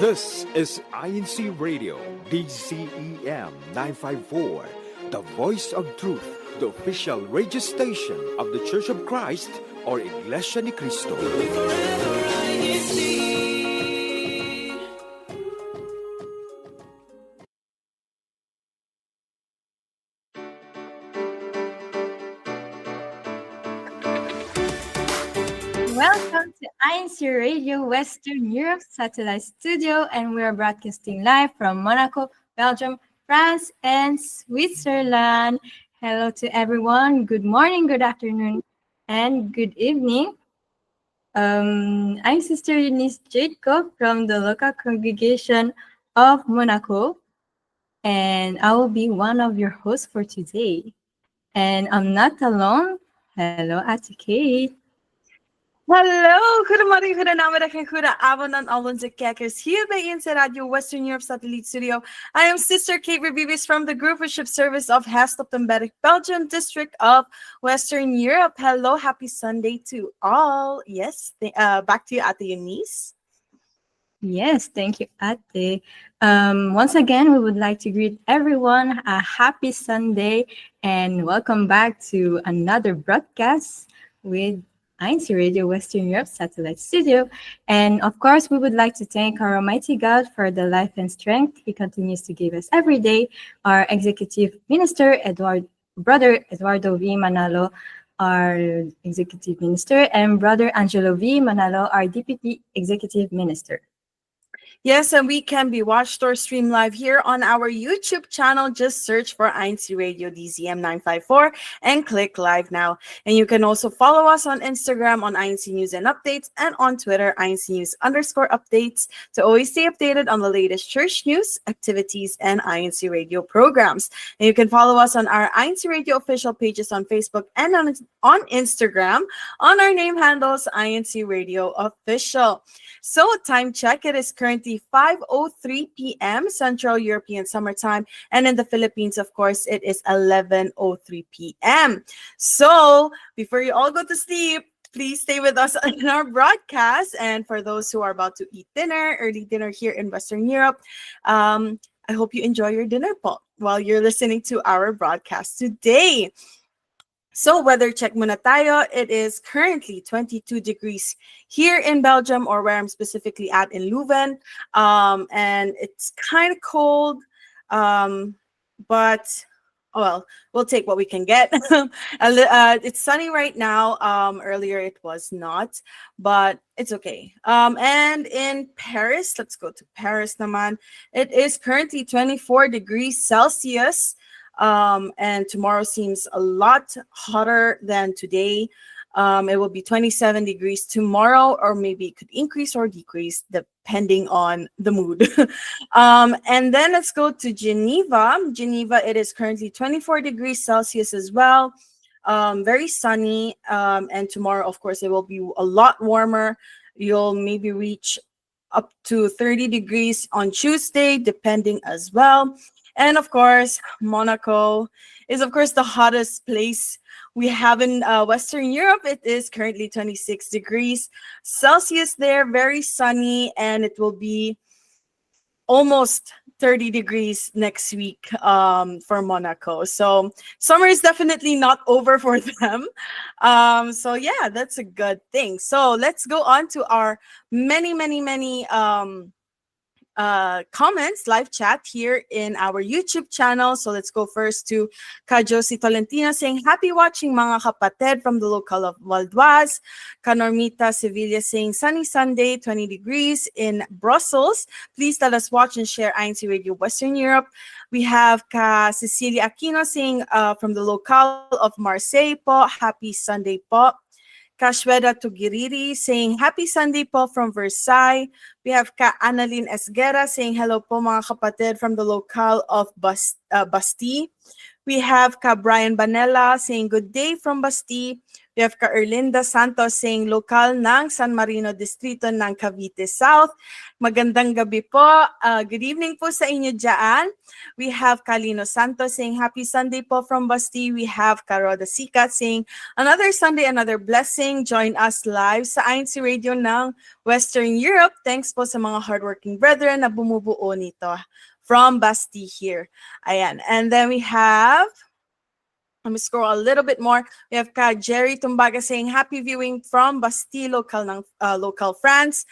This is INCRadio, DCEM 954, the voice of truth, the official radio station of the Church of Christ or Iglesia ni Cristo. Welcome to INCRadio Western Europe Satellite Studio, and we are broadcasting live from Monaco, Belgium, France, and Switzerland. Hello to everyone. Good morning, good afternoon, and good evening. I'm Sister Eunice Jacob from the local congregation of Monaco, and I will be one of your hosts for today. And I'm not alone. Hello, Ate Kate. Hallo, goedemorgen, goedenamiddag en goedenavond aan al onze kijkers hier bij INCRadio Western Europe Satellite Studio. I am Sister Kate Rebibis from the Group Worship Service of Haslop-Berg, Belgium, District of Western Europe. Hello, happy Sunday to all. Yes, back to you, Ate Eunice. Yes, thank you, Ate. Once again, we would like to greet everyone a happy Sunday and welcome back to another broadcast with INCRadio Western Europe Satellite Studio. And of course, we would like to thank our Almighty God for the life and strength He continues to give us every day. Our Executive Minister, Brother Eduardo V. Manalo, our Executive Minister, and Brother Angelo V. Manalo, our Deputy Executive Minister. Yes, and we can be watched or streamed live here on our YouTube channel. Just search for INCRadio DCM 954 and click live now. And you can also follow us on Instagram on INC News and Updates and on Twitter, INC News_updates to always stay updated on the latest church news, activities, and INC Radio programs. And you can follow us on our INC Radio official pages on Facebook and on Instagram on our name handles, INC Radio Official. So time check, it is currently 5:03 p.m. Central European Summertime. And in the Philippines, of course, it is 11:03 p.m. So before you all go to sleep, please stay with us in our broadcast. And for those who are about to eat dinner, early dinner here in Western Europe, I hope you enjoy your dinner while you're listening to our broadcast today. So weather check muna tayo. It is currently 22 degrees here in Belgium, or where I'm specifically at in Leuven. And it's kind of cold, but well, we'll take what we can get. It's sunny right now. Earlier it was not, but it's okay. And in Paris, let's go to Paris naman. It is currently 24 degrees Celsius. And tomorrow seems a lot hotter than today. It will be 27 degrees tomorrow, or maybe it could increase or decrease depending on the mood. And then let's go to Geneva. Geneva, it is currently 24 degrees Celsius as well. Very sunny. And tomorrow, of course, it will be a lot warmer. You'll maybe reach up to 30 degrees on Tuesday, depending as well. And of course, Monaco is, of course, the hottest place we have in Western Europe. It is currently 26 degrees Celsius there, very sunny, and it will be almost 30 degrees next week for Monaco. So summer is definitely not over for them. So yeah, that's a good thing. So let's go on to our many comments, live chat here in our YouTube channel. So let's go first to Ka Josie Tolentino saying, happy watching mga kapatid from the local of Valdoise. Ka Normita Sevilla saying, sunny Sunday, 20 degrees in Brussels. Please let us watch and share INCRadio Western Europe. We have Ka Cecilia Aquino saying from the local of Marseille po, happy Sunday po. Kashweda Tugiriri saying, happy Sunday po from Versailles. We have Ka Annalyn Esguera saying, hello po mga kapatid from the locale of Bastille. We have Ka Brian Banella saying, good day from Bastille. We have ka Erlinda Santos saying lokal ng San Marino Distrito ng Cavite South. Magandang gabi po. Good evening po sa inyo dyan. We have Kalino Santos saying happy Sunday po from Basti. We have Karoda Sikat saying another Sunday, another blessing. Join us live sa INCRadio ng Western Europe. Thanks po sa mga hardworking brethren na bumubuo nito. From Basti here. Ayan. And then we have, let me scroll a little bit more. We have Jerry Tumbaga saying happy viewing from Basti, local France,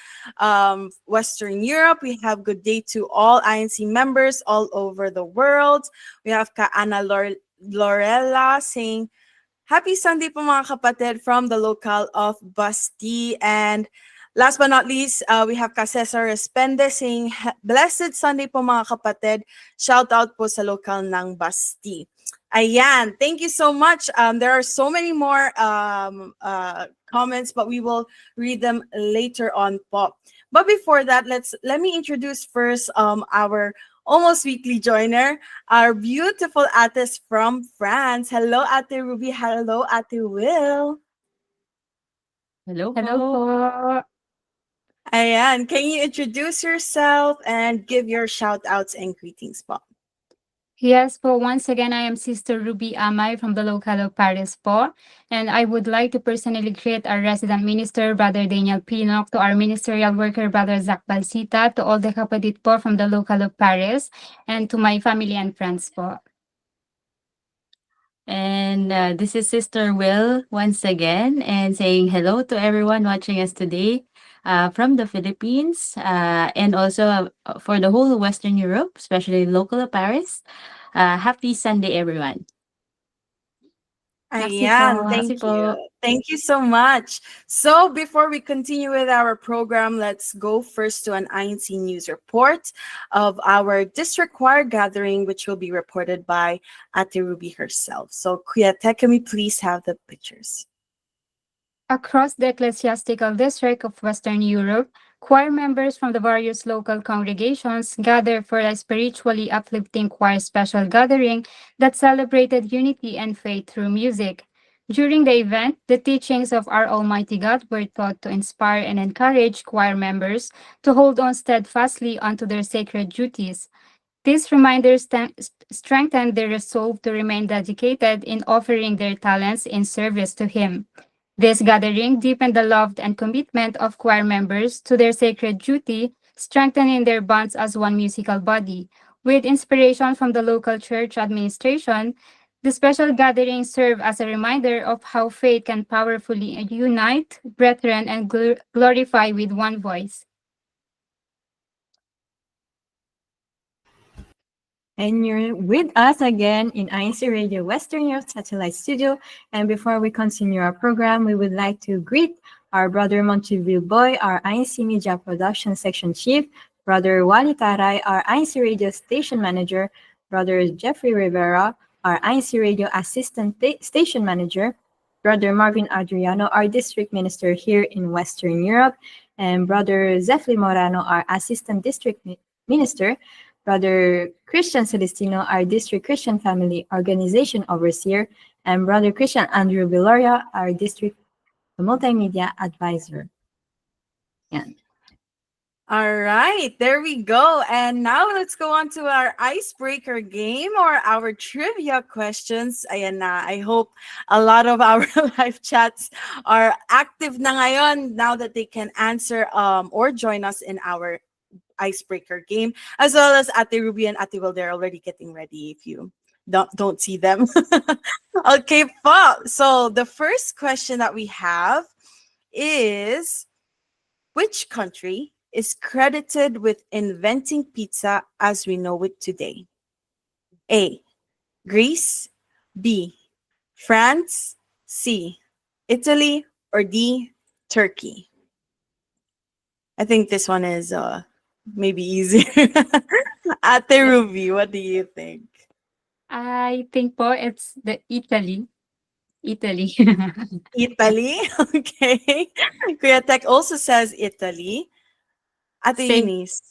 Western Europe. We have good day to all INC members all over the world. We have Anna Lorella saying happy Sunday po mga kapatid from the local of Basti. And last but not least, we have Cesar Respende saying blessed Sunday po mga kapatid. Shout out po sa local ng Basti. Ayan, thank you so much. There are so many more comments, but we will read them later on po. But before that, let me introduce first our almost weekly joiner, our beautiful Ates from France. Hello, Ate Ruby. Hello, Ate Will. Hello Hello po. po. Ayan, can you introduce yourself and give your shout outs and greetings po? Yes po, once again, I am Sister Ruby Amay from the local of Paris po. And I would like to personally greet our resident minister, Brother Daniel Pinok, to our ministerial worker, Brother Zach Balsita, to all the kapatid po from the local of Paris, and to my family and friends po. And this is Sister Will once again, and saying hello to everyone watching us today from the Philippines, and also for the whole of Western Europe, especially local of Paris. Happy Sunday, everyone. Merci Ayan, po. thank Merci po. you. Thank you so much. So before we continue with our program, let's go first to an INC news report of our district choir gathering, which will be reported by Ate Ruby herself. So Kuya Tek, can we please have the pictures? Across the ecclesiastical district of Western Europe, choir members from the various local congregations gather for a spiritually uplifting choir special gathering that celebrated unity and faith through music. During the event, the teachings of our Almighty God were taught to inspire and encourage choir members to hold on steadfastly onto their sacred duties. These reminders strengthened their resolve to remain dedicated in offering their talents in service to Him. This gathering deepened the love and commitment of choir members to their sacred duty, strengthening their bonds as one musical body. With inspiration from the local church administration, the special gathering served as a reminder of how faith can powerfully unite brethren and glorify with one voice. And you're with us again in INCRadio Western Europe Satellite Studio. And before we continue our program, we would like to greet our brother Monchiville Boy, our INC Media Production Section Chief, brother Wally Taray, our INC Radio Station Manager, brother Jeffrey Rivera, our INC Radio Assistant Station Manager, brother Marvin Adriano, our District Minister here in Western Europe, and brother Zefli Morano, our Assistant District Minister, Brother Christian Celestino, our District Christian Family Organization Overseer, and Brother Christian Andrew Viloria, our District Multimedia Advisor. Yan. All right, there we go. And now let's go on to our icebreaker game or our trivia questions. Ayan na. I hope a lot of our live chats are active na ngayon now that they can answer or join us in our icebreaker game, as well as Ate Ruby and Ate Will. They're already getting ready if you don't see them. Okay, so the first question that we have is, which country is credited with inventing pizza as we know it today? A, Greece, B, France, C, Italy, or D, Turkey? I think this one is maybe easier. Ate Ruby, what do you think? I think po it's the Italy. Italy. Italy? Okay. Kuya Tek also says Italy. Ate Same. Eunice.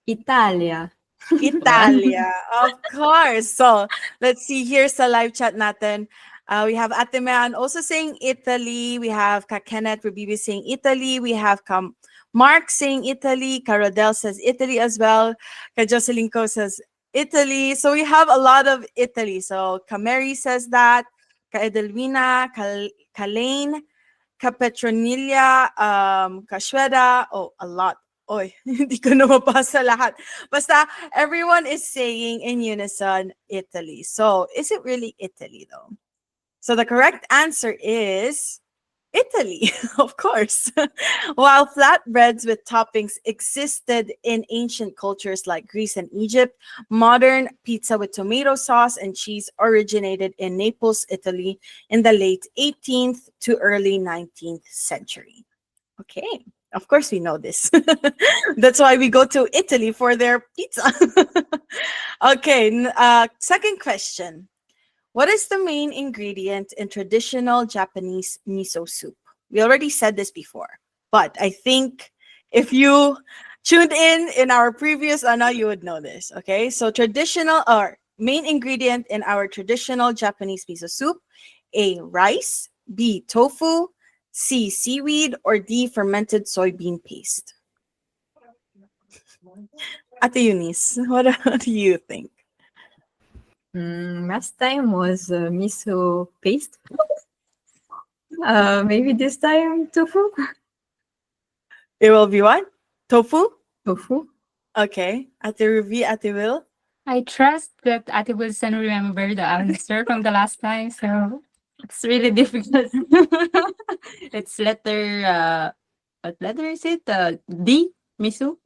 Italia. Italia, of course. So let's see. Here's the live chat natin. We have Ate Mean also saying Italy. We have Ka Kenneth Rubibi saying Italy. We have Mark saying Italy. Ka Rodel says Italy as well. Ka Jocelyn Co says Italy. So we have a lot of Italy. So Ka Mary says that. Ka Edelwina, Ka Lane, Ka Petronilla, Ka Shweda. Oh, a lot. Oy, hindi ko na mapasa lahat. Basta, everyone is saying in unison, Italy. So, is it really Italy though? So, the correct answer is Italy, of course. While flatbreads with toppings existed in ancient cultures like Greece and Egypt, modern pizza with tomato sauce and cheese originated in Naples, Italy in the late 18th to early 19th century. Okay. Of course, we know this. That's why we go to Italy for their pizza. Okay. Second question. What is the main ingredient in traditional Japanese miso soup? We already said this before, but I think if you tuned in our previous Ana, you would know this. Okay. So, traditional or main ingredient in our traditional Japanese miso soup: A, rice; B, tofu; C, seaweed; or D, fermented soybean paste. Ate Eunice, what do you think? Last time was miso paste. Maybe this time tofu. It will be what? Tofu? Tofu. Okay. Ate Ruby, Ate Will? I trust that Ate Wilson remember the answer from the last time, so It's really difficult. It's letter, what letter is it? D, miso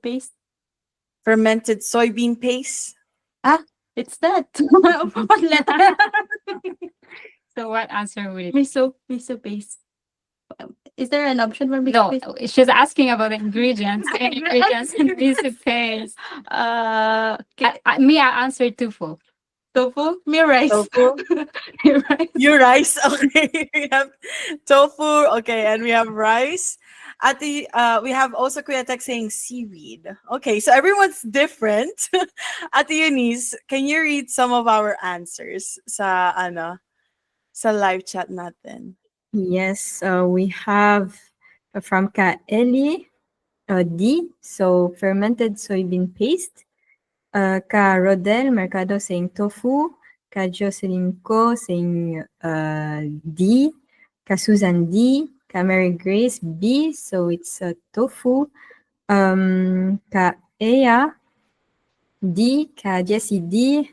paste. Fermented soybean paste? Ah, it's that. What letter? so what answer would it? Miso paste. Is there an option for miso No, paste? she's asking about the ingredients. The ingredients in this paste. I answered tofu. Tofu, me rice. Tofu? Me rice. You rice? Okay. We have tofu. Okay. And we have rice. Ate, we have also Kuya Tek saying seaweed. Okay. So everyone's different. Ate Eunice, can you read some of our answers sa live chat natin? Yes, we have from Ka Eli, D, so fermented soybean paste. Ka Rodel Mercado saying tofu. Ka Jocelyn Co saying D. Ka Susan D. Ka Mary Grace B, so it's tofu. Ka Ea D. Ka Jessie D.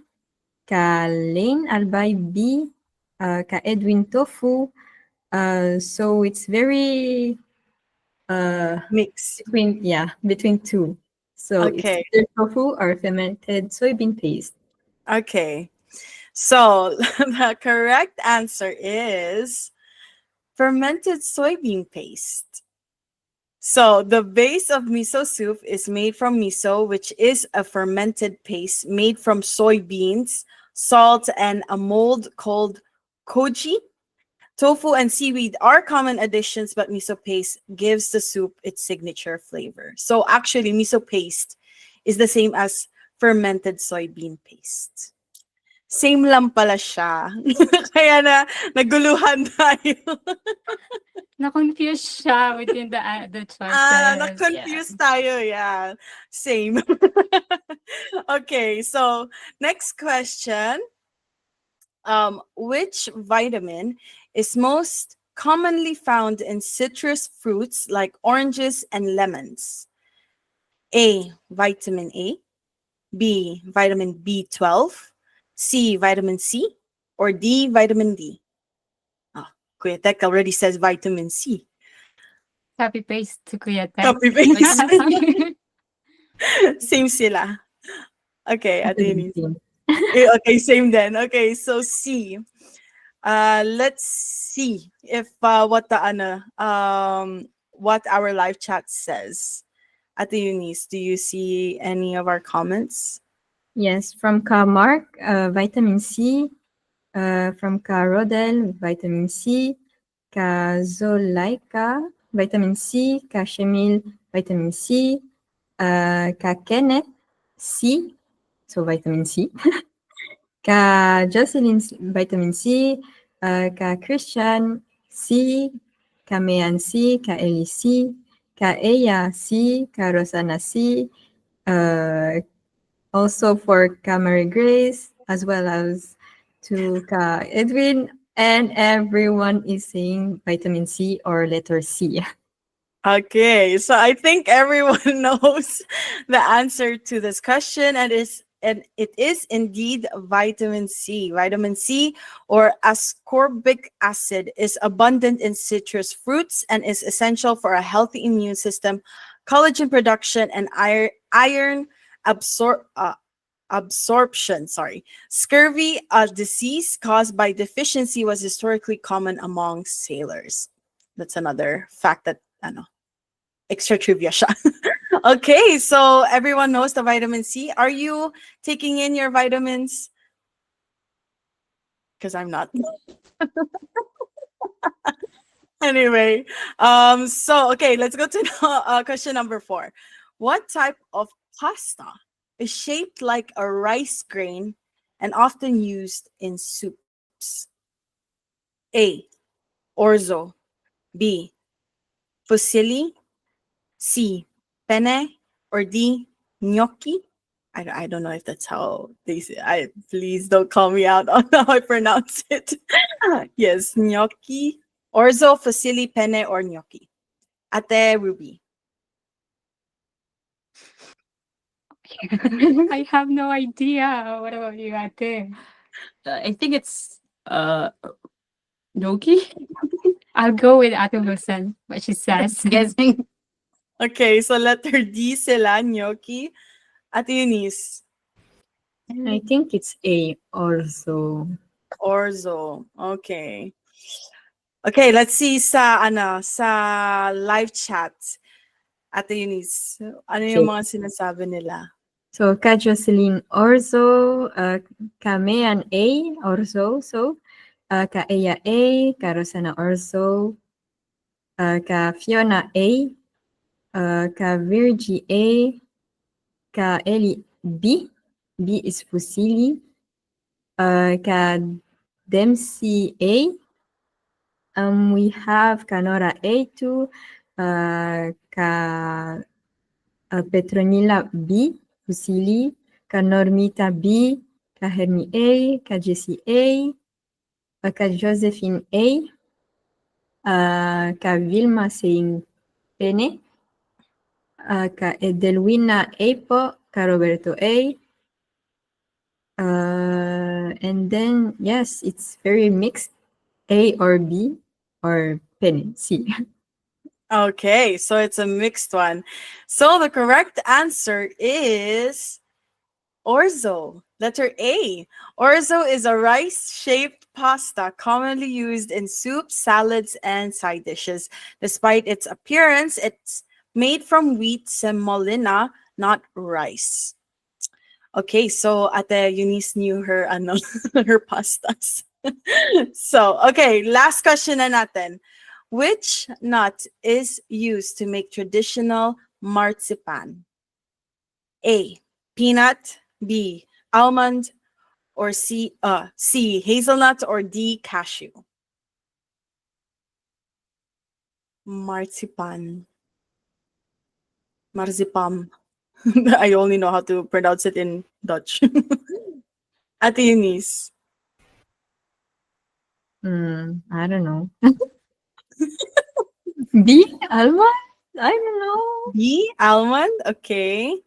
Ka Lane Albay B. Ka Edwin tofu. So it's very Mix. between two. So it's Okay. either tofu or fermented soybean paste. Okay. So the correct answer is fermented soybean paste. So the base of miso soup is made from miso, which is a fermented paste made from soybeans, salt, and a mold called koji. Tofu and seaweed are common additions, but miso paste gives the soup its signature flavor. So actually, miso paste is the same as fermented soybean paste. Same lang pala siya. Kaya na naguluhan tayo. Na-confuse siya within the choices. Na-confuse tayo. Yeah. Same. Okay, so next question. Which vitamin is most commonly found in citrus fruits like oranges and lemons? A, vitamin A; B, vitamin B12; C, vitamin C; or D, vitamin D? Oh, Kuya Tek already says vitamin C. Copy paste to Kuya Tek. Copy paste. Same sila. Okay, Ate Eunice. Okay, same then. Okay, so C. Let's see if what our live chat says. Ate Eunice, do you see any of our comments? Yes, from Ka Mark, vitamin C. From Ka Rodel, vitamin C. Ka Zolaika, vitamin C. Ka Shemil, vitamin C. Ka Kenneth C, so vitamin C. Ka Jocelyn, vitamin C. Ka Christian, C. Ka Mayan, C. Ka Ellie, C. Ka Eya, C. Ka Rosana, C. Also for Ka Mary Grace, as well as to Ka Edwin, and everyone is saying vitamin C or letter C. Okay, so I think everyone knows the answer to this question, and it is indeed vitamin C. Vitamin C, or ascorbic acid, is abundant in citrus fruits and is essential for a healthy immune system, collagen production, and iron absor- uh, absorption. Sorry, scurvy, a disease caused by deficiency, was historically common among sailors. That's another fact that ano, extra trivia siya. Okay, so everyone knows the vitamin C. Are you taking in your vitamins? Because I'm not. Anyway, so okay, let's go to question number 4. What type of pasta is shaped like a rice grain and often used in soups? A. Orzo. B. Fusilli. C. Penne. Or D. Gnocchi. I don't know if that's how they say. Please don't call me out on how I pronounce it. Yes, gnocchi, orzo, fusilli, penne, or gnocchi. Ate Ruby. I have no idea. What about you, Ate? I think it's Noki. I'll go with Ate Wilson, what she says. Guessing. Okay, so letter D sila, gnocchi. Ate Eunice. I think it's A also. Orzo. Okay. Okay, let's see sa live chat. Ate Eunice. Ano yung mga sinasabi nila? So Ka Jocelyn Orzo, Ka Mayan A Orzo, so Ka Eya A, Ka Rosana Orzo, Ka Fiona A, Ka Virgie A, Ka Eli B, B is Fusili, Ka Dempsey A, we have Canora A2, Ka Petronila B, Fusili, Ka Normita B, Ka Hermi A, Ka Jessie A, Ka Josephine A, Ka Vilma saying Pene, Ka Edelwina A po, Ka Roberto A, and then yes, it's very mixed, A or B or Pene, C. Okay, so it's a mixed one. So the correct answer is orzo. Letter A. Orzo is a rice-shaped pasta commonly used in soups, salads, and side dishes. Despite its appearance, it's made from wheat semolina, not rice. Okay, so Ate Eunice knew her ano, her pastas. So, okay, last question na natin. Which nut is used to make traditional marzipan? A. Peanut. B. Almond. Or C. Hazelnut. Or D. Cashew. Marzipan. Marzipan. I only know how to pronounce it in Dutch. Ate Eunice. I don't know. B, almond? I don't know. B. Almond. Okay.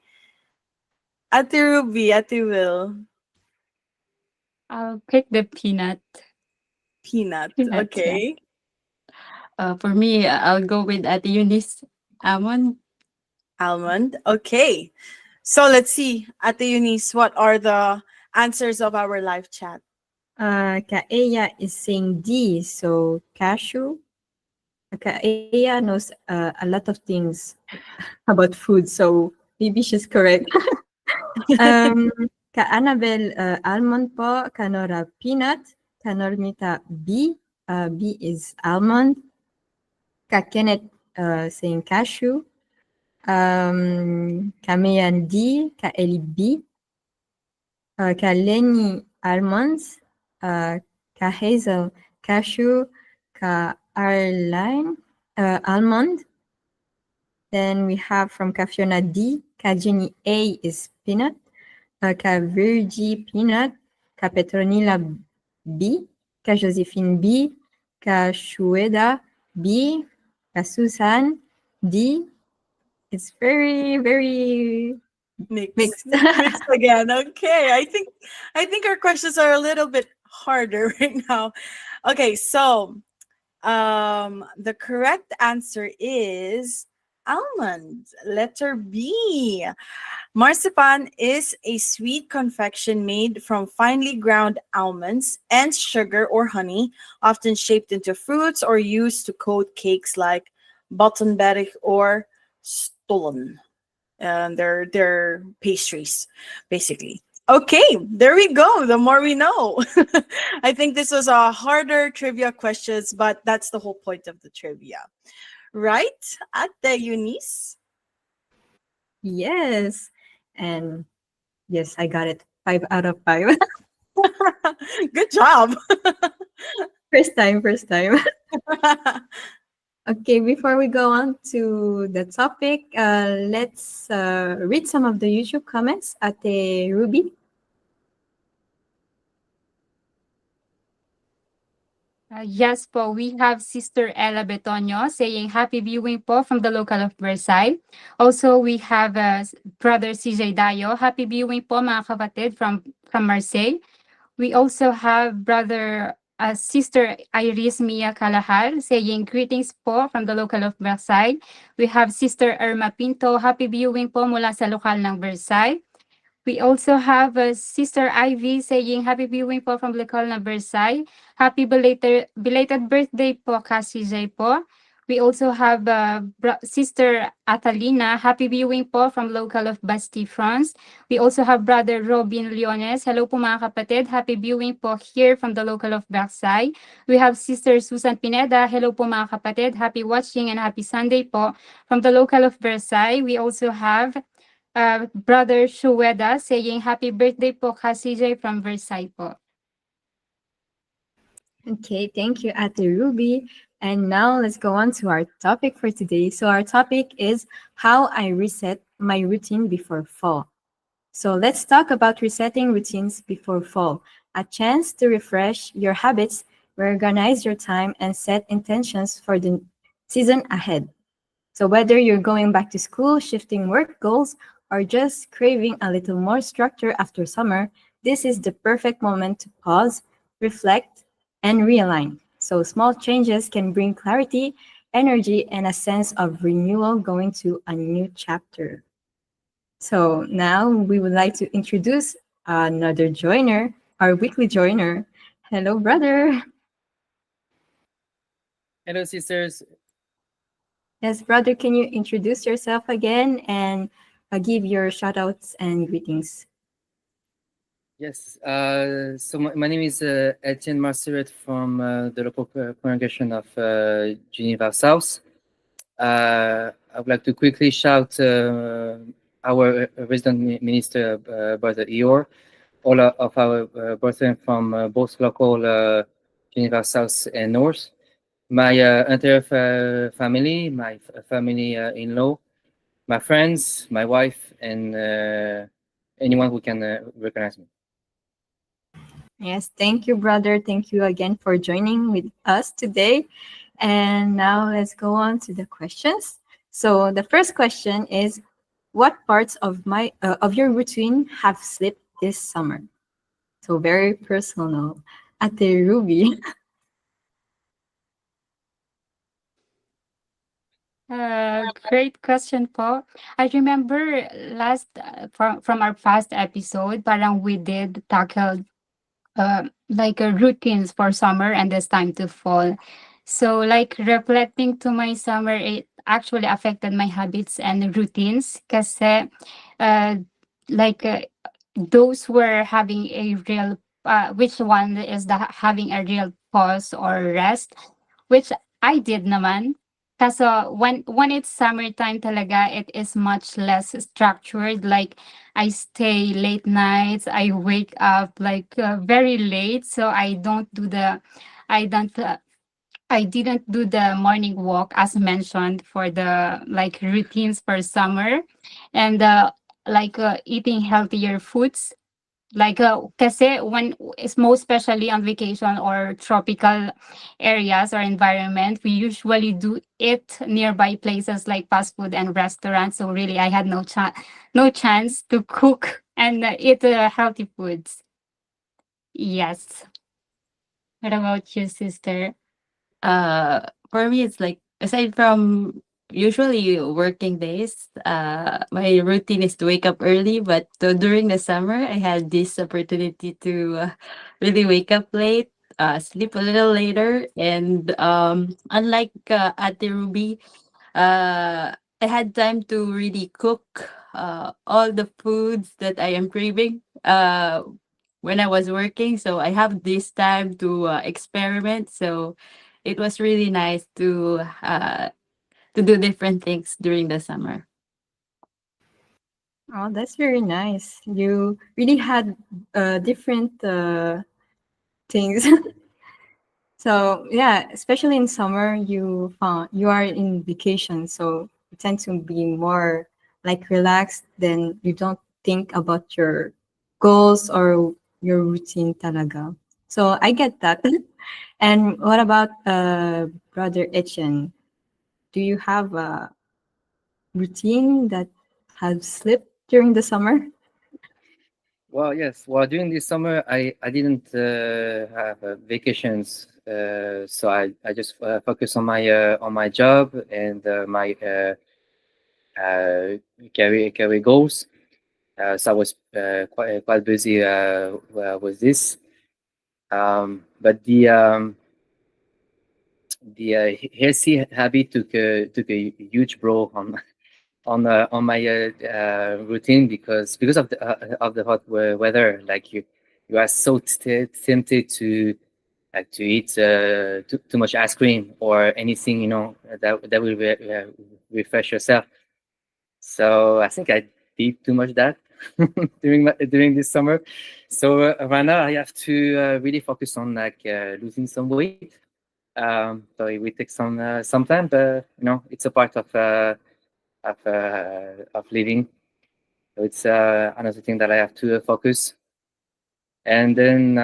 Ate Ruby. Ate Will. I'll pick the peanut. Peanut. Peanuts, yeah. Okay. For me, I'll go with Ate Eunice. Almond. Almond. Okay. So let's see, Ate Eunice, what are the answers of our live chat? Kaeya is saying D, so cashew. Kaeya knows a lot of things about food, so maybe she's correct. Ka Annabelle, almond po. Ka Nora, peanut. Ka Normita, B. B is almond. Ka Kenneth, saying cashew. Kameyan D, Kaeli B, Kaleni Almonds, Ka Hazel Cashew, Ka Arline Almond. Then we have from Kafiona D, Ka Jenny A is peanut, Ka Virgie peanut, Ka Petronila B, Ka Josephine B, Ka Shueda B, Ka Susan D. It's very, very Mix. mixed. Mix again. Okay. I think our questions are a little bit harder right now. Okay, so the correct answer is almond, letter B. Marzipan is a sweet confection made from finely ground almonds and sugar or honey, often shaped into fruits or used to coat cakes like bottenberg or stollen. And they're pastries, basically. Okay, there we go. The more we know. I think this was a harder trivia questions, but that's the whole point of the trivia, right? Ate Eunice. Yes. And yes, I got it. 5 out of 5. Good job. First time, first time. Okay, before we go on to the topic, let's read some of the YouTube comments at the Ruby. Yes po, we have Sister Ella Betonyo saying happy viewing po from the local of Versailles. Also, we have Brother CJ Dayo. Happy viewing po mga kapatid from Marseille. We also have Brother Sister Iris Mia Kalahar saying greetings po from the local of Versailles. We have Sister Irma Pinto. Happy viewing po mula sa lokal ng Versailles. We also have Sister Ivy saying happy viewing po from Lecol na Versailles. Happy belated birthday po Cassie J po. We also have Sister Atalina. Happy viewing po from local of Bastille, France. We also have Brother Robin Leones. Hello po mga kapatid. Happy viewing po here from the local of Versailles. We have Sister Susan Pineda. Hello po mga kapatid. Happy watching and happy Sunday po from the local of Versailles. We also have Brother Shueda saying happy birthday po CJ from Versailles po. Okay, thank you, Ate Ruby. And now let's go on to our topic for today. So our topic is how I reset my routine before fall. So let's talk about resetting routines before fall. A chance to refresh your habits, reorganize your time, and set intentions for the season ahead. So whether you're going back to school, shifting work goals, or just craving a little more structure after summer, this is the perfect moment to pause, reflect, and realign. So small changes can bring clarity, energy, and a sense of renewal going to a new chapter. So now we would like to introduce another joiner, our weekly joiner. Hello, brother. Hello, sisters. Yes, brother, can you introduce yourself again and give your shout outs and greetings? Yes. So my name is Etienne Marceret from the local congregation of Geneva South. I would like to quickly shout our resident minister, Brother Eor, all of our brethren from both local Geneva South and North, my entire family, my family in-law, my friends, my wife, and anyone who can recognize me. Yes, thank you, brother. Thank you again for joining with us today. And now let's go on to the questions. So the first question is, what parts of your routine have slipped this summer? So very personal. Ate Ruby. Great question po. I remember last from our past episode, parang we did tackle like routines for summer and this time to fall. So like reflecting to my summer, it actually affected my habits and routines kasi uh, like those were having a real which one is the having a real pause or rest, which I did naman kaso when it's summertime talaga, it is much less structured. Like I stay late nights, I wake up like very late, so I don't I didn't do the morning walk as mentioned for the like routines for summer, and eating healthier foods. Like kasi when it's most especially on vacation or tropical areas or environment, we usually do it nearby places like fast food and restaurants. So really, I had no chance to cook and eat healthy foods. Yes. What about you, sister? For me, it's like aside from usually working days, my routine is to wake up early. But during the summer, I had this opportunity to really wake up late, sleep a little later, and unlike Ate Ruby, I had time to really cook all the foods that I am craving. When I was working. So I have this time to experiment. So it was really nice to do different things during the summer. Oh, that's very nice. You really had different things. So yeah, especially in summer, you are in vacation, so you tend to be more like relaxed. Then you don't think about your goals or your routine talaga. So I get that. And what about brother Etienne? Do you have a routine that has slipped during the summer? Well, yes. Well, during this summer, I didn't have vacations, so I just focused on my job and my career goals. So I was quite busy with this. But the healthy habit took a huge blow on my routine because of the hot weather. Like you are so tempted to like to eat too much ice cream or anything that will refresh yourself. So I think I did too much that during this summer. So right now I have to really focus on like losing some weight. So it will take some time, but it's a part of living. So it's another thing that I have to focus. And then,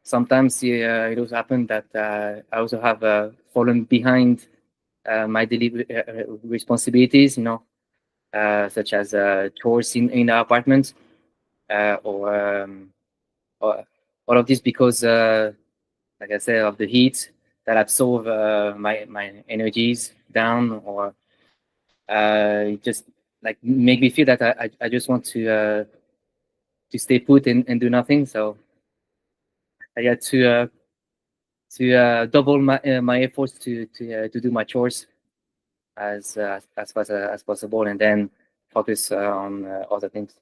sometimes it also happens that I also have fallen behind my daily responsibilities, such as chores in the apartment, or all of this because, like I said, of the heat that absorb my energies down, or it just like make me feel that I just want to stay put and do nothing. So I had to double my efforts to do my chores as fast as possible, and then focus on other things.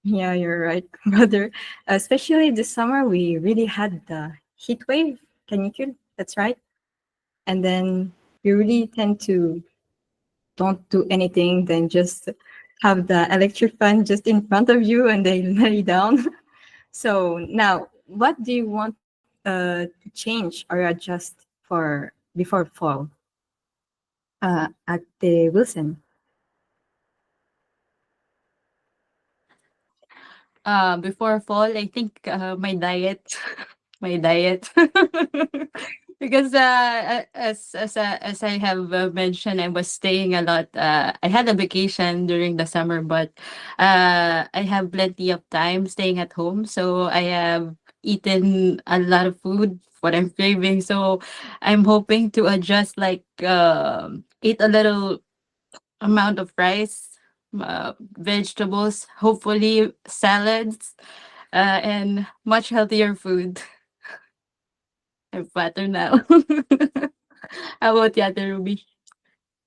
Yeah, you're right, brother. Especially this summer, we really had the heat wave, canicule. That's right. And then you really tend to don't do anything, then just have the electric fan just in front of you and they lay down. So now, what do you want to change or adjust for before fall at the Wilson? Before fall, I think my diet, my diet, because as I have mentioned, I was staying a lot. I had a vacation during the summer, but I have plenty of time staying at home, so I have eaten a lot of food. What I'm craving, so I'm hoping to adjust, like eat a little amount of rice, vegetables, hopefully salads, and much healthier food. I'm fatter now. How about you, Ate Ruby?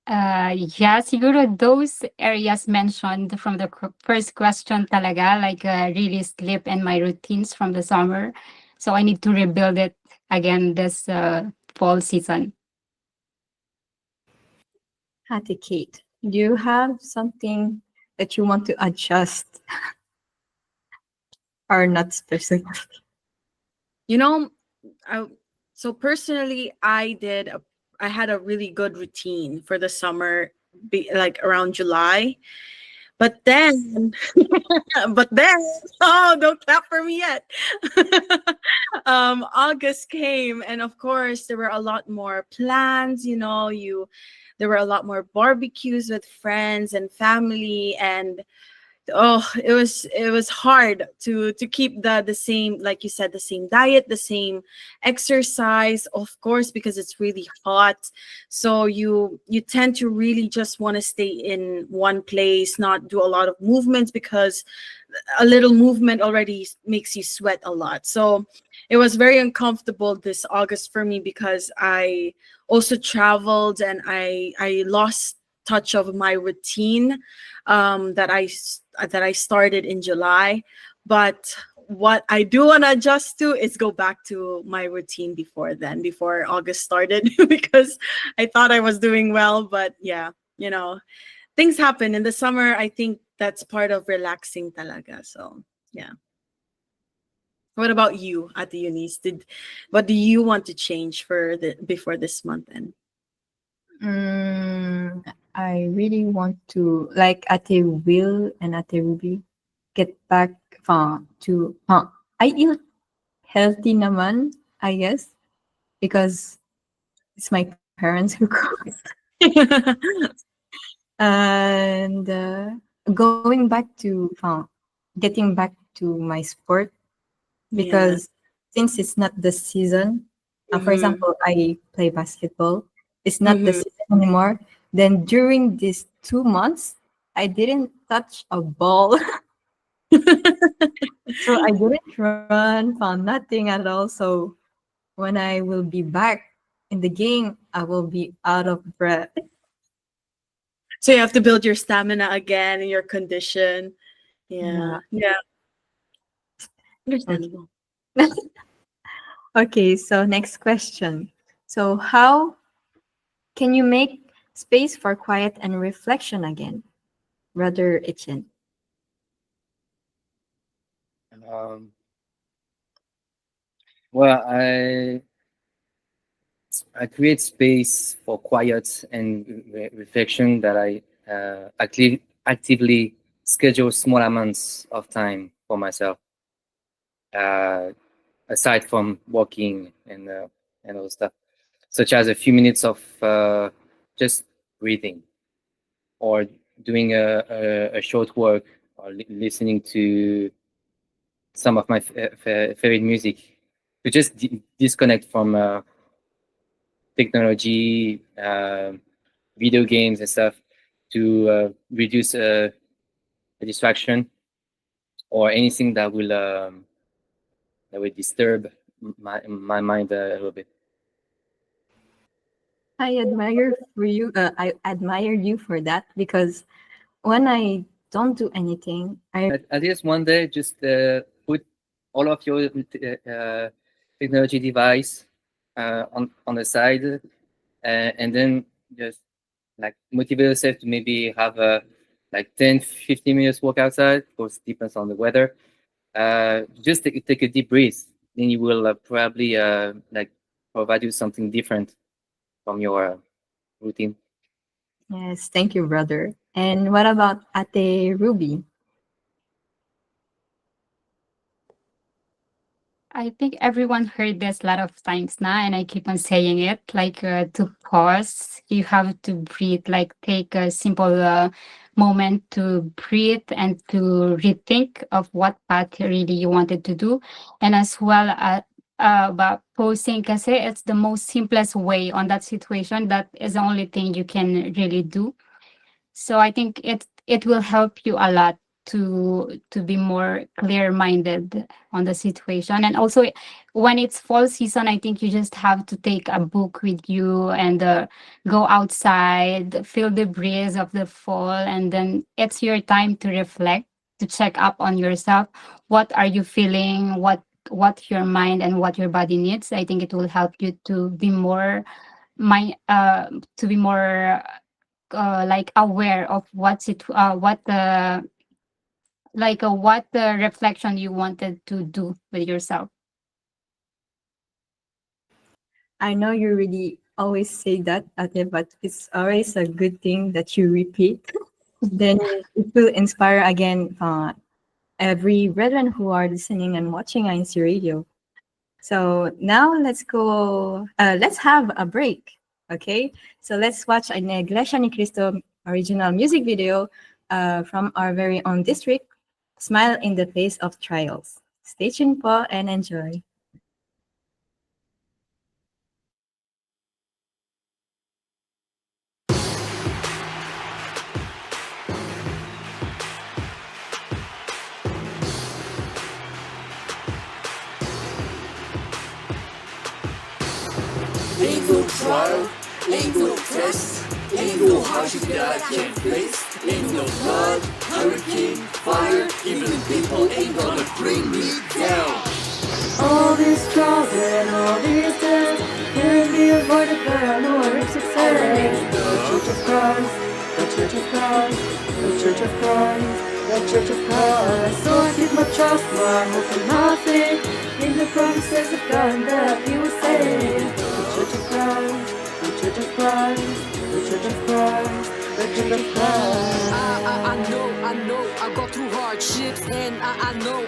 Yeah, siguro those areas mentioned from the first question talaga, like really slip in my routines from the summer. So I need to rebuild it again fall season. Ate Kate, do you have something that you want to adjust or not specific? You know, I, so personally, I had a really good routine for the summer, like around July. But then, but then, oh, don't clap for me yet. August came, and of course, there were a lot more plans. There were a lot more barbecues with friends and family, and oh, it was hard to keep the same, like you said, the same diet, the same exercise, of course, because it's really hot. So you tend to really just want to stay in one place, not do a lot of movements, because a little movement already makes you sweat a lot. So it was very uncomfortable this August for me, because I also traveled, and I lost touch of my routine, that I started in July. But what I do want to adjust to is go back to my routine before August started, because I thought I was doing well. But yeah, things happen in the summer. I think that's part of relaxing talaga. So yeah. What about you, Ate Eunice? What do you want to change for the before this month end? I really want to, like Ate Will and Ate Ruby, get back to, I eat healthy naman, I guess, because it's my parents who cook. And going back to, getting back to my sport, Yeah. because since it's not the season, for Mm-hmm. example, I play basketball, it's not the Mm-hmm. season anymore. Then during these 2 months, I didn't touch a ball. So I didn't run, found nothing at all. So when I will be back in the game, I will be out of breath. So you have to build your stamina again and your condition. Yeah. Yeah. Yeah. Okay. Understandable. Okay, so next question. So how can you make space for quiet and reflection again, Brother Etienne? Um, well, I create space for quiet and reflection that I actively schedule small amounts of time for myself, uh, aside from walking and all stuff, such as a few minutes of just breathing, or doing a short work, or listening to some of my favorite music, to just disconnect from technology, video games and stuff, to reduce a distraction or anything that will disturb my mind a little bit. I admire you for that, because when I don't do anything, I At least one day, just put all of your technology device on the side, and then just like motivate yourself to maybe have a like 10-15 minutes walk outside. Of course, depends on the weather. Just take a deep breath. Then you will probably like provide you something different from your routine. yes, thank you, brother. And what about Ate Ruby? I think everyone heard this a lot of times now, and I keep on saying it. Like to pause, you have to breathe. Like take a simple moment to breathe and to rethink of what path really you wanted to do, and as well about posing. Kasi it's the most simplest way on that situation. That is the only thing you can really do. So I think it will help you a lot to be more clear minded on the situation. And also when it's fall season, I think you just have to take a book with you and go outside, feel the breeze of the fall, and then it's your time to reflect, to check up on yourself. What are you feeling? what your mind and what your body needs. I think it will help you to be more mind to be more like aware of what the what the reflection you wanted to do with yourself. I know you really always say that, Ate, but it's always a good thing that you repeat. Then it will inspire again every brethren who are listening and watching INC Radio. So now let's go, let's have a break. Okay, so let's watch an Iglesia ni Cristo original music video from our very own district, Smile in the Face of Trials. Stay tuned po and enjoy. Ain't no trial, ain't no test, ain't no hardship that I can't face. Ain't no flood, hurricane, fire, even people ain't gonna bring me down. All these trials and all these tests can't be avoided, but I know I reach success. The Church of Christ, the Church of Christ, the Church of Christ, the Church of Christ. So I keep my trust, my hope and my faith in the promises of God and that He will save. The Church of Christ, the Church of Christ, the Church of Christ, the Church of Christ. I know, I go through hardships, and I know,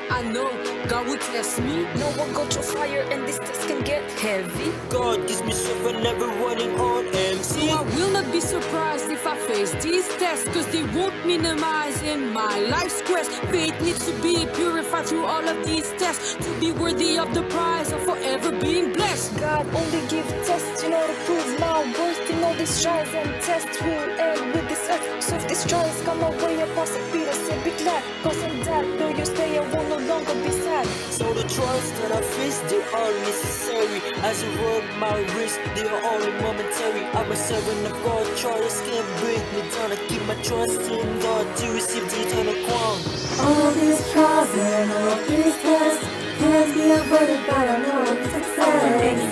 God will test me. No one go through fire, and this test can get heavy. God gives me strength for never running on empty. So I will not be surprised if I face these tests, cause they won't minimize in my life's quest. Faith needs to be purified through all of these tests to be worthy of the prize of forever being blessed. God only give tests, to prove my worth in all these trials and tests will end with this earth. So if these trials come my way, Apostle Peter said, be glad, cause in that though you stay, I will no longer be sad. So the trials that I face, they are necessary. As I run my risk, they are only momentary. I'm a servant of God, trials can't break me down. I keep my trust in God to receive the eternal crown. All these trials and all these tests can't be avoided, but I know it's success.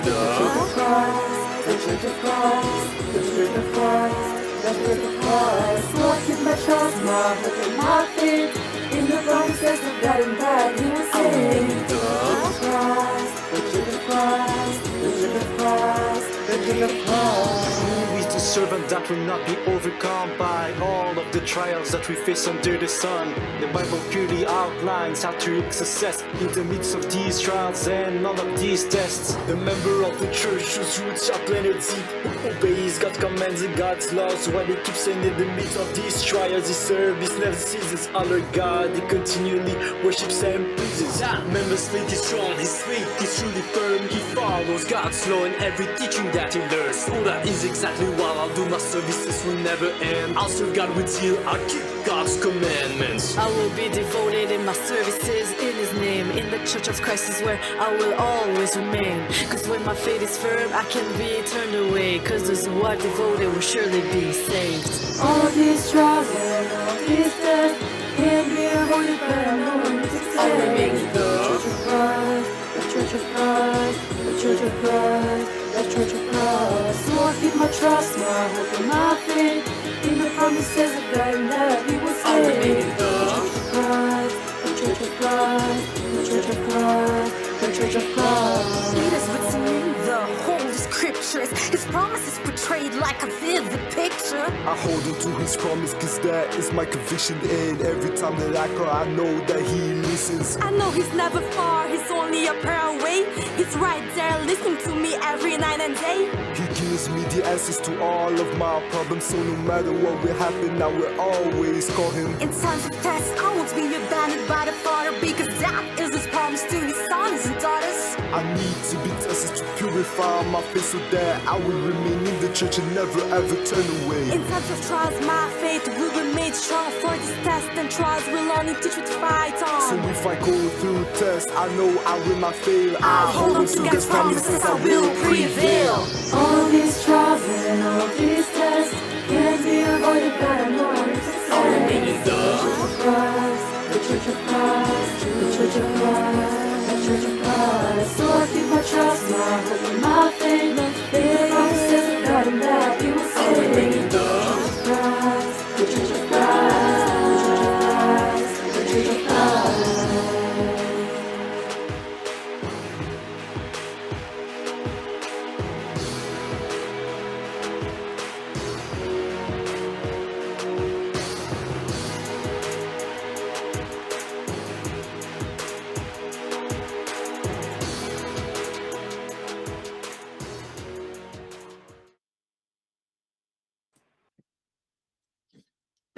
The Church of Christ, the Church of Christ, the Church of Christ, the Church of Christ. So I keep my trust, my hope and my faith in the promises of God and that He will save. The Church of Christ, the Church of Christ, the Church of Christ, the Church of Christ. Who is the servant that will not be overcome by all of the trials that we face under the sun? The Bible clearly outlines how to reach success in the midst of these trials and all of these tests. The member of the church whose roots are planted deep, who obeys God's commands and God's laws, while he keeps saying in the midst of these trials, his service never ceases. Honor God, he continually worships and praises. That member's faith is strong, his faith is truly firm. He follows God's law in every teaching that he learns. So that is exactly what I'll do. My services will never end. I'll serve God with zeal, I'll keep God's commandments. I will be devoted in my services in His name. In the Church of Christ is where I will always remain. Cause when my faith is firm, I can be turned away. Cause those who are devoted will surely be saved. All these trials and all these tests can't be avoided, but I know it's success. I remain The Church of Christ, the Church of Christ, the Church of Christ, the Church of Christ. So I keep my trust, my hope and my faith in the promises of God and that He will save. The Church of Christ, the Church of Christ, the Church of Christ, the Church of Christ. It is written in the Holy Scriptures, His promises portrayed like a vivid picture. I hold on to His promise cause that is my conviction. And every time that I cry, I know that He listens. I know He's never far, He's only a prayer away. He's right there listening to me every night and day. He gives me the answers to all of my problems. So no matter what will happen, I will always call Him. In times of test, I won't be abandoned by the Father, because that is His promise to His sons and daughters. I need to be tested to purify my faith so that I will remain in the church and never ever turn away. In times of trials, my faith will be made strong. For this test and trials will only teach me to fight on. So if I go through tests, I know I will not fail. I hold on to God's promises, I will prevail. All these trials and all these tests can't be avoided, but I know it's success. I'll remain in The Church of Christ, the Church of Christ, the Church of Christ, the Church of Christ.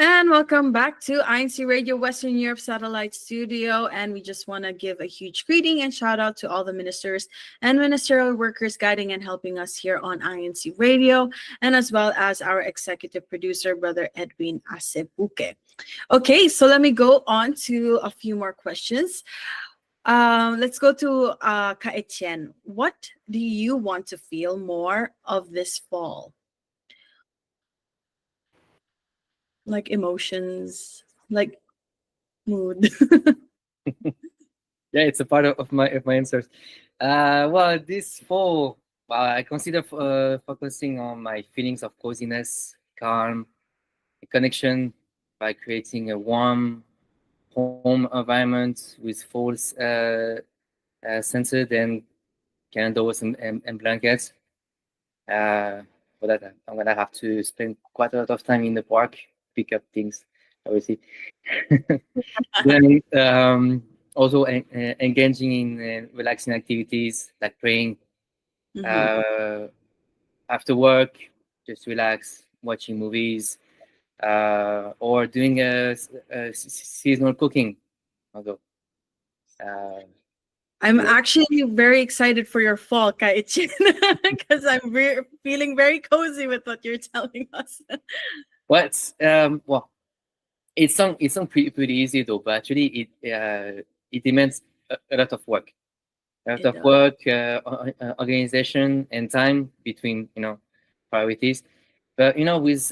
And welcome back to INC Radio Western Europe Satellite Studio. And we just want to give a huge greeting and shout out to all the ministers and ministerial workers guiding and helping us here on INC Radio, and as well as our executive producer, Brother Edwin Acebuque. Okay, so let me go on to a few more questions. Let's go to Ka Etienne. What do you want to feel more of this fall? Like emotions, like mood. Yeah, it's a part of my answers. Well, this fall, I consider focusing on my feelings of coziness, calm, connection by creating a warm home environment with falls scented and candles and blankets. For that, I'm gonna have to spend quite a lot of time in the park, pick up things, obviously. Then also engaging in relaxing activities like praying. After work, just relax, watching movies, or doing seasonal cooking. Although, I'm actually very excited for your fall, Kaichin, because I'm feeling very cozy with what you're telling us. what? Well, it's not pretty easy though, but actually it demands a lot of work. A lot It of does. work, organization, and time between priorities. But with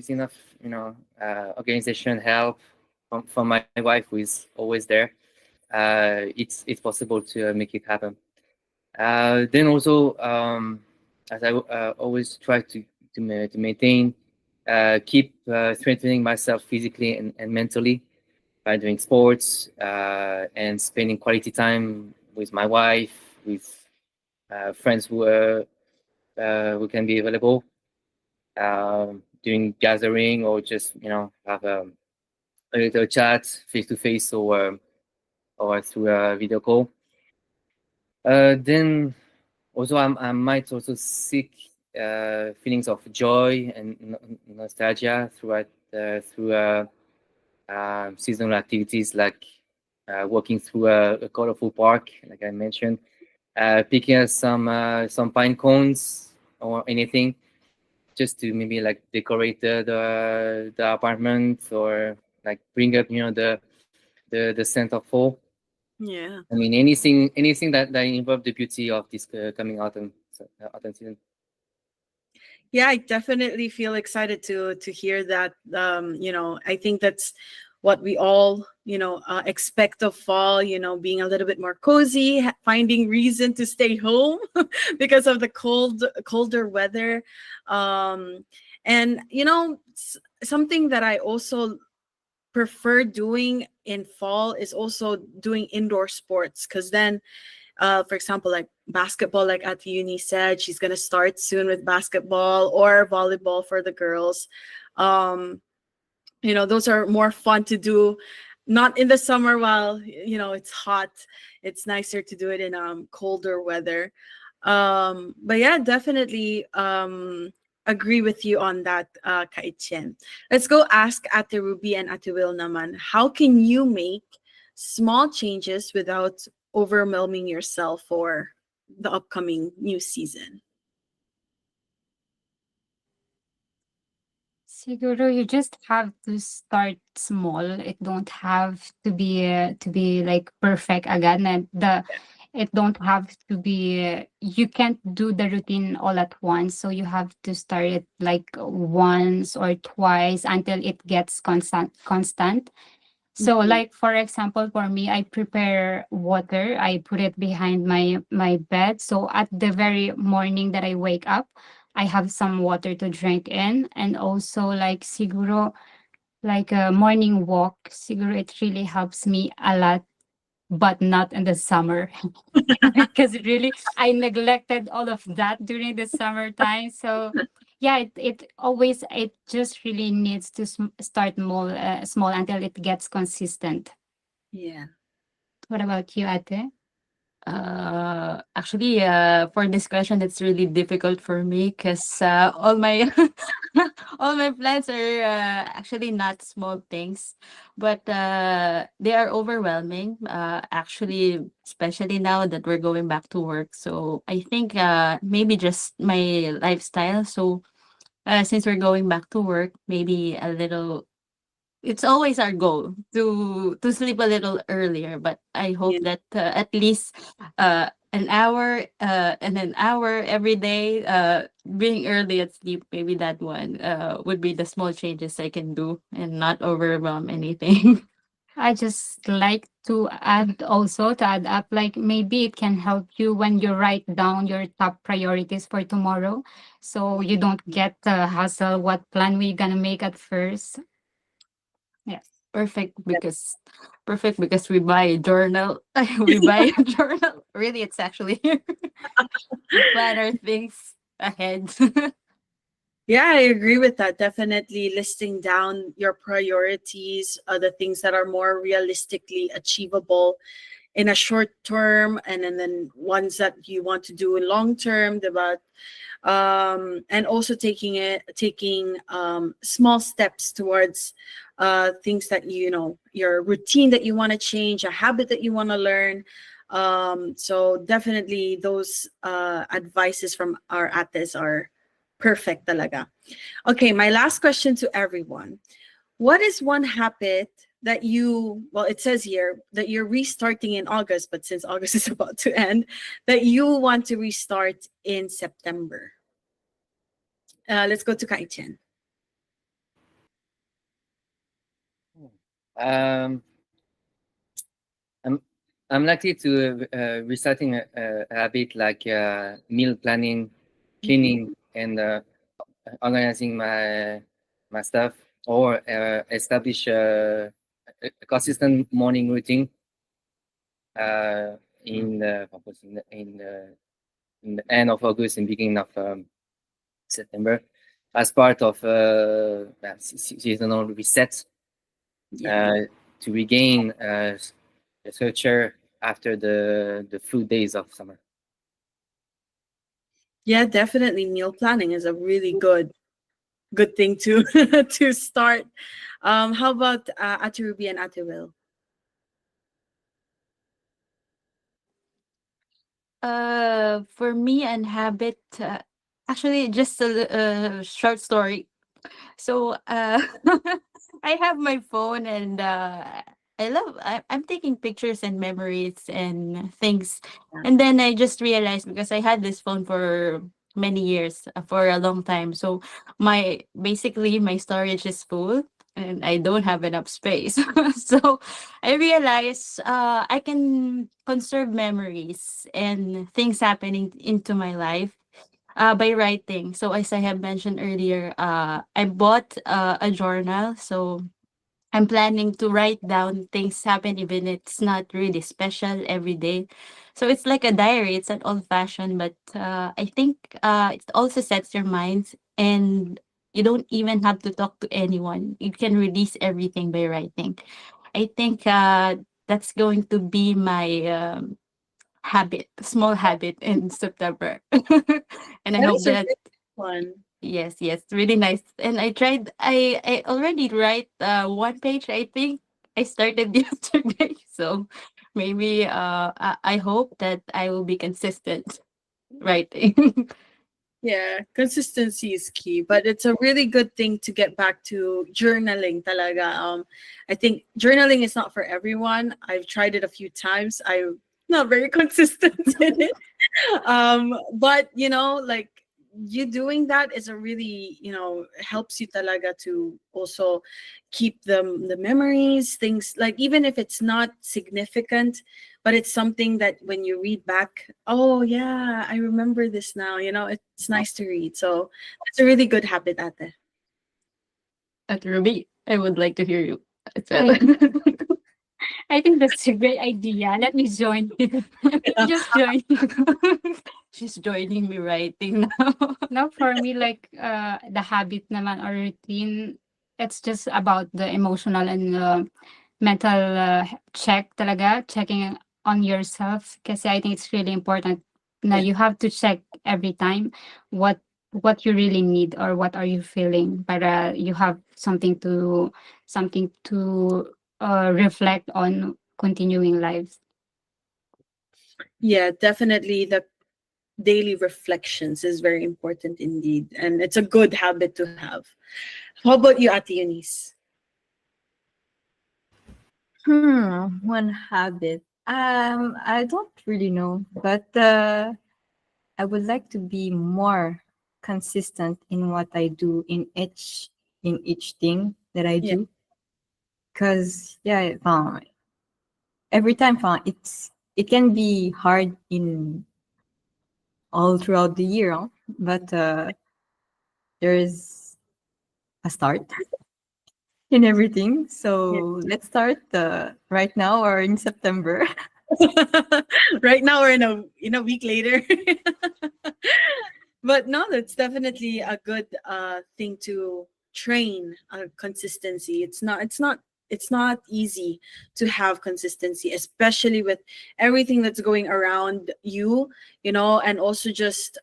enough organization help from my wife who is always there, it's possible to make it happen. Then also, as I always try to maintain, keep strengthening myself physically and mentally by doing sports and spending quality time with my wife, with friends who can be available, doing gathering or just have a little chat face to face or through a video call. Then also I might also seek feelings of joy and nostalgia through seasonal activities like walking through a colorful park, like I mentioned, picking up some pine cones or anything, just to maybe like decorate the apartment or like bring up the scent of fall. Yeah. I mean anything that involve the beauty of this coming autumn season. Yeah, I definitely feel excited to hear that. I think that's what we all expect of fall. Being a little bit more cozy, finding reason to stay home because of the colder weather, and something that I also prefer doing in fall is also doing indoor sports, because then for example, like basketball, like at uni said, she's going to start soon with basketball or volleyball for the girls. Those are more fun to do, not in the summer while it's hot. It's nicer to do it in colder weather. But yeah, definitely agree with you on that, Kaichen. Let's go ask Ate Ruby and Ate Will naman. How can you make small changes without overwhelming yourself for the upcoming new season? Siguro you just have to start small. It don't have to be like perfect agad. It don't have to be you can't do the routine all at once. So you have to start it like once or twice until it gets constant. So like for example, for me, I prepare water. I put it behind my bed. So at the very morning that I wake up, I have some water to drink in. And also like siguro like a morning walk. Siguro it really helps me a lot, but not in the summer. Because really I neglected all of that during the summertime. So yeah, it just really needs to start small until it gets consistent. Yeah. What about you, Ate? Actually, for this question, it's really difficult for me because all my all my plans are actually not small things, but they are overwhelming. Actually, especially now that we're going back to work. So I think maybe just my lifestyle. So since we're going back to work, maybe a little, it's always our goal to sleep a little earlier, but I hope Yeah. that at least an hour and an hour every day, being early at sleep, maybe that one would be the small changes I can do and not overwhelm anything. I just like to add also to add up, like maybe it can help you when you write down your top priorities for tomorrow. So you don't get the hassle what plan we gonna make at first. Yeah. perfect because Perfect because we buy a journal. We buy a journal, really it's actually we plan our things ahead. Yeah, I agree with that. Definitely listing down your priorities, the things that are more realistically achievable in a short term, and then ones that you want to do in long term. But and also taking small steps towards things that your routine that you want to change, a habit that you want to learn. So definitely those advices from our ates are perfect talaga. Okay, my last question to everyone. What is one habit that well, it says here that you're restarting in August, but since August is about to end, that you want to restart in September? Let's go to Kai-Chen. Um, I'm I'm likely to restarting a habit like meal planning, cleaning, and organizing my stuff, or establish a consistent morning routine in in the end of August and beginning of September, as part of seasonal reset Yeah. to regain the culture after the flu days of summer. Yeah, definitely meal planning is a really good thing to to start. How about Ate Ruby and Ate Will? For me, and habit, actually, just a short story. So, I have my phone, and I'm taking pictures and memories and things. And then I just realized, because I had this phone for many years, for a long time. So basically my storage is full and I don't have enough space. So I realized I can conserve memories and things happening into my life by writing. So as I have mentioned earlier, I bought a journal. So I'm planning to write down things happen even it's not really special every day. So it's like a diary. It's an old fashioned, but I think it also sets your mind, and you don't even have to talk to anyone. You can release everything by writing. I think that's going to be my habit, small habit in September. And I That hope is a that, really one. yes, yes, really nice. And I already write one page, I think. I started yesterday. So maybe I hope that I will be consistent writing. Yeah, consistency is key, but it's a really good thing to get back to journaling talaga. I think journaling is not for everyone. I've tried it a few times. I'm not very consistent in it. But like you doing that is a really, helps you talaga to also keep the memories, things like even if it's not significant, but it's something that when you read back, oh yeah, I remember this now. It's nice to read. So it's a really good habit, ate. At Ruby, I would like to hear you as well. I I think that's a great idea. Let me join. Let me just join. She's joining me writing now. Now for me, like the habit naman or routine, it's just about the emotional and mental check talaga, checking on yourself, kasi I think it's really important na Yeah. you have to check every time what you really need or what are you feeling para you have something to reflect on continuing lives. Yeah, definitely the daily reflections is very important indeed. And it's a good habit to have. How about you, Ate Eunice? One habit. I don't really know, but I would like to be more consistent in what I do in each thing that I Yeah. do. Cause yeah, every time it can be hard in all throughout the year, huh? But there is a start in everything. Yeah. So let's start right now or in September. Right now we're in a week later. But no, that's definitely a good thing to train consistency. It's not easy to have consistency, especially with everything that's going around you, and also just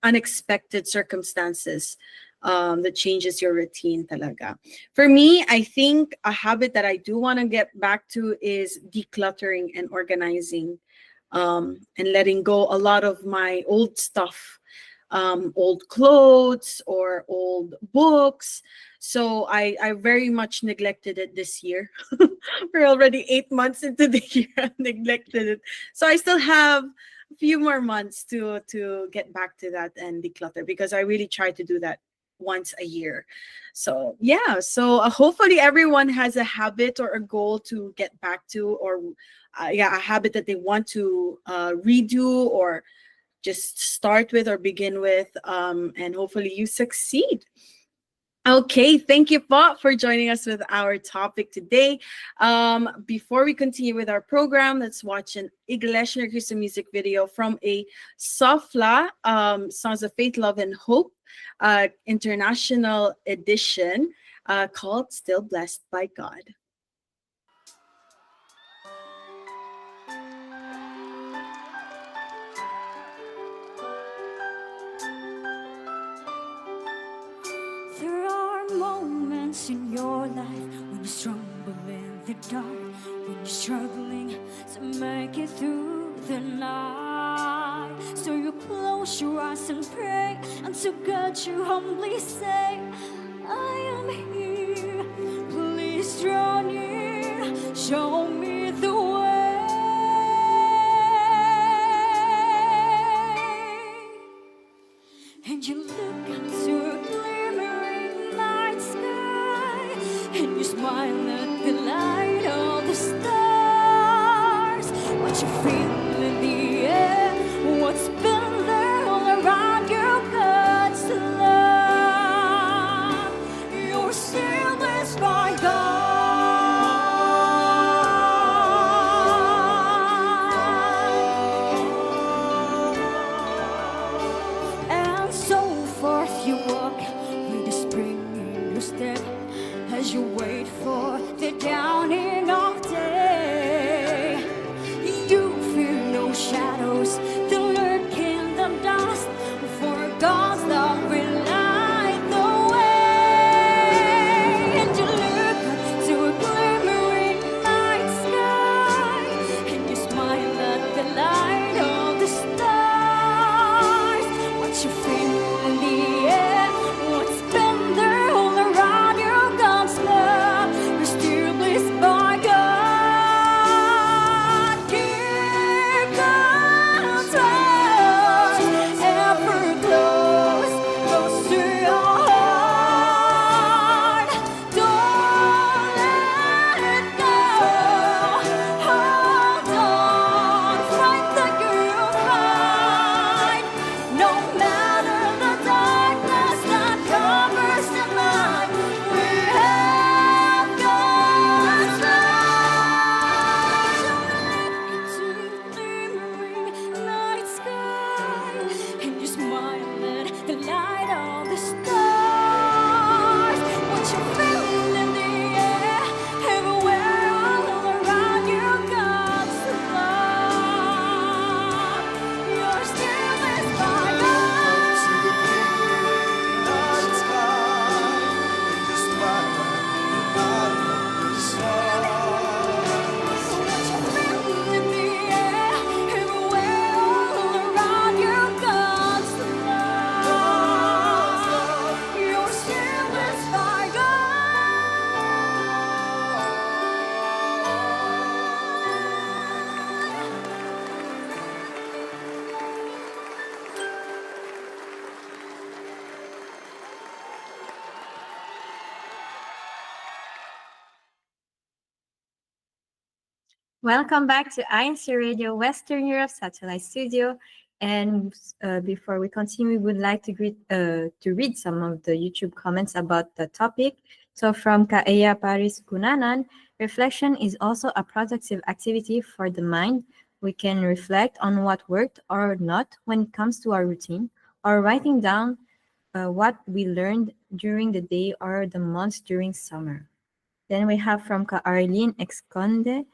unexpected circumstances that changes your routine talaga. For me, I think a habit that I do want to get back to is decluttering and organizing, and letting go a lot of my old stuff, old clothes or old books. So I very much neglected it this year. We're already 8 months into the year. I neglected it. So I still have a few more months to get back to that and declutter, because I really try to do that once a year. So yeah, so hopefully everyone has a habit or a goal to get back to, or yeah, a habit that they want to redo or just start with or begin with, and hopefully you succeed. Okay, thank you, Po, for joining us with our topic today. Before we continue with our program, let's watch an Iglesia Ni Cristo music video from a Sofla, Songs of Faith, Love, and Hope international edition, called Still Blessed by God. There are moments in your life when you stumble in the dark, when you're struggling to make it through the night. So you close your eyes and pray, and to God you humbly say, I am here, please draw near, show me the way. And you look into a glimmering night sky, and you smile at the light of the stars. What you feel in the air, what's been there all around you, God's love. You're still blessed by God. And so forth you walk with the spring in your step, as you wait for the dawning of day. You fear no shadows that lurk in the dust, for God's love will light the way. And you look to a glimmering night sky, and you smile at the light of the stars. What you feel in the air, what's been there all around you, God's love. You're still blessed by God. Welcome back to INCRadio Western Europe Satellite Studio. And before we continue, we would like to read some of the YouTube comments about the topic. So from Kaeya Paris Kunanan, reflection is also a productive activity for the mind. We can reflect on what worked or not when it comes to our routine, or writing down what we learned during the day or the months during summer. Then we have from Arlene Exconde,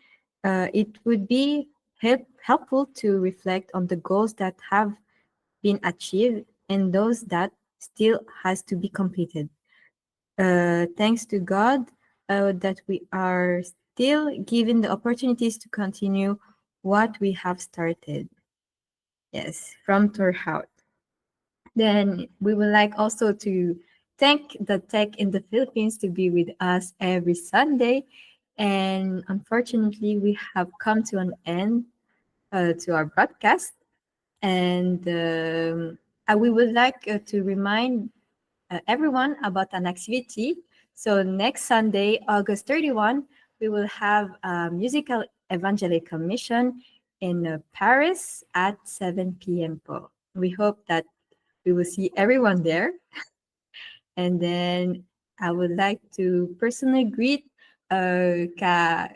it would be helpful to reflect on the goals that have been achieved and those that still has to be completed. Thanks to God that we are still given the opportunities to continue what we have started. Yes, from Torhout. Then we would like also to thank the tech in the Philippines to be with us every Sunday. And unfortunately, we have come to an end to our broadcast. And we would like to remind everyone about an activity. So next Sunday, August 31, we will have a musical evangelical mission in Paris at 7 p.m. po. We hope that we will see everyone there. And then I would like to personally greet Ka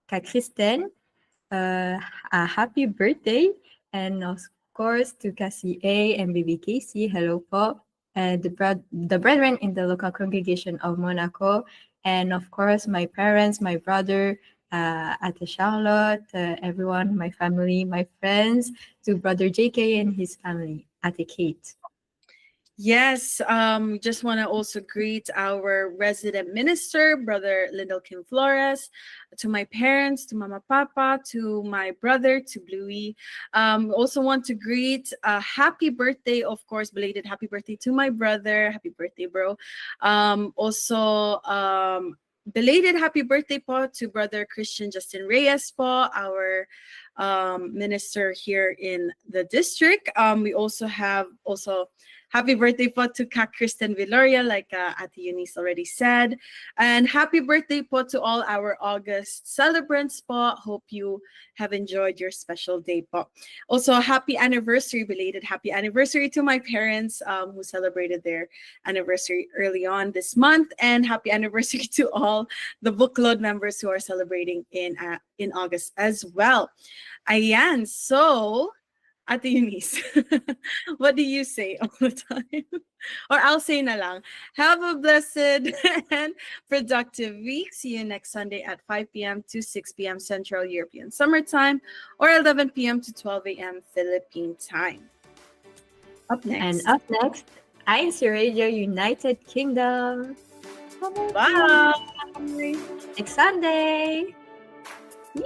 Kristen a happy birthday. And of course to Cassie A and Baby Casey, hello po. And the brethren in the local congregation of Monaco. And of course, my parents, my brother, Ate Charlotte, everyone, my family, my friends, to Brother JK and his family, Ate Kate. Yes, just want to also greet our resident minister, Brother Lindell Kim Flores, to my parents, to Mama Papa, to my brother, to Bluey. Also want to greet a happy birthday, of course, belated happy birthday to my brother. Happy birthday, bro. Belated happy birthday po to Brother Christian Justin Reyes po, our minister here in the district. We also have happy birthday po to Ka Kristen Villoria, like Ate Eunice already said. And happy birthday po to all our August celebrants po. Hope you have enjoyed your special day po. Also, happy anniversary, belated happy anniversary to my parents who celebrated their anniversary early on this month. And happy anniversary to all the book club members who are celebrating in August as well. Ayan, so Ate Eunice, what do you say all the time? Or I'll say na lang, have a blessed and productive week. See you next Sunday at 5 p.m. to 6 p.m. Central European Summer Time or 11 p.m. to 12 a.m. Philippine Time. Up next. And up next, INCRadio United Kingdom. Bye. Next Sunday. Yeah.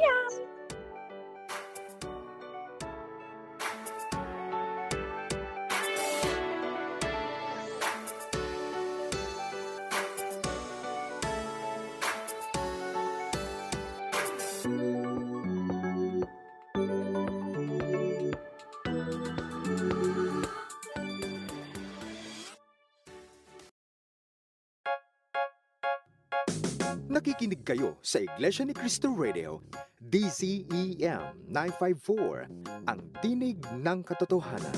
Nakikinig kayo sa Iglesia ni Cristo Radio, DCEM 954, ang tinig ng katotohanan.